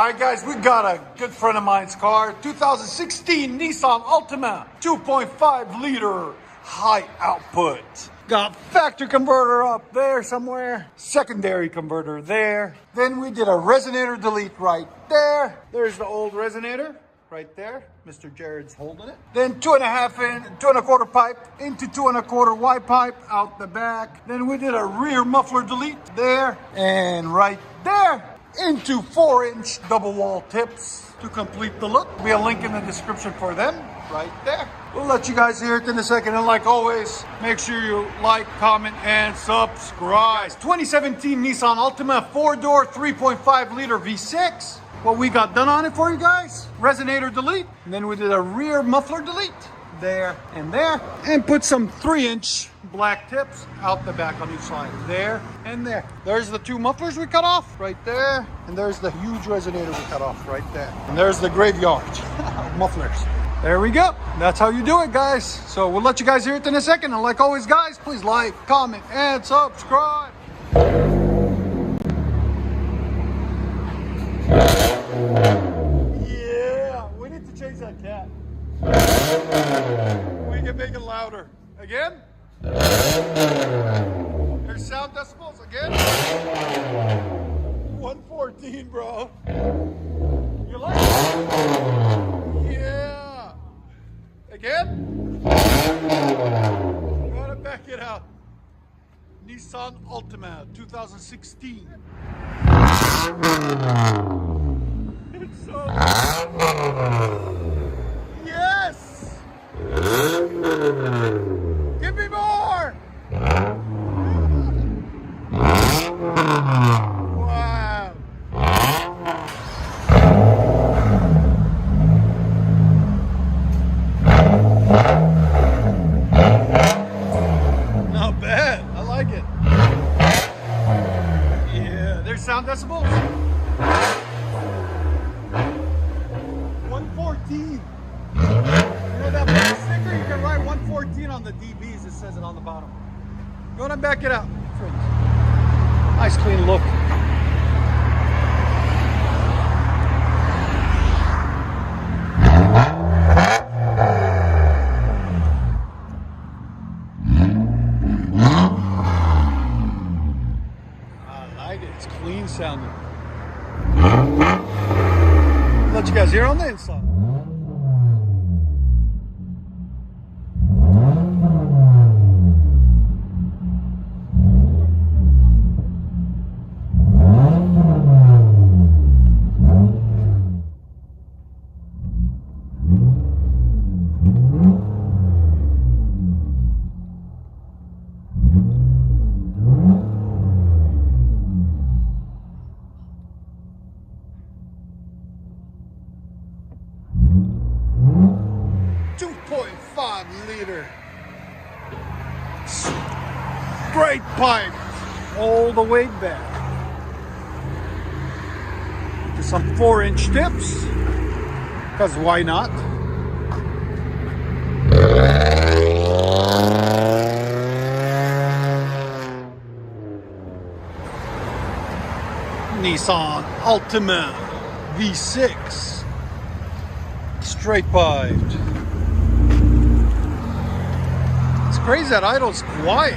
right, guys, we got a good friend of mine's car, 2016 Nissan Altima 2.5 liter high output. Got factory converter up there somewhere, secondary converter there. Then we did a resonator delete right there. There's the old resonator right there. Mr. Jared's holding it. Then 2.25 pipe into 2.25 Y pipe out the back. Then we did a rear muffler delete there and right there into 4-inch double wall tips to complete the look. There'll be a link in the description for them right there. We'll let you guys hear it in a second, and like always, make sure you like, comment, and subscribe. 2017 Nissan Altima 4-door 3.5 liter V6. What we got done on it for you guys, resonator delete, and then we did a rear muffler delete there, and put some 3-inch black tips out the back on each side, there and there. There's the 2 mufflers we cut off right there, and there's the huge resonator we cut off right there, and there's the graveyard mufflers. There we go. That's how you do it, guys. So we'll let you guys hear it in a second, and like always, guys, please like, comment, and subscribe. Yeah, we need to change that cat. We can make it louder. Again? There's sound decibels again. 114, bro. You like it? Yeah. Again? Gotta back it out. Nissan Altima 2016. It's so yes! Give me more! Wow! Not bad. I like it. Yeah, there's sound decibels. 114. You know that black sticker? You can write 114 on the DBs. It says it on the bottom. You want to back it out? Nice clean look. I like it. It's clean sounding. Let you guys hear on the inside. Liter straight pipe all the way back to some 4-inch tips, because why not? Nissan Altima V6 straight piped. Crazy that idle's quiet.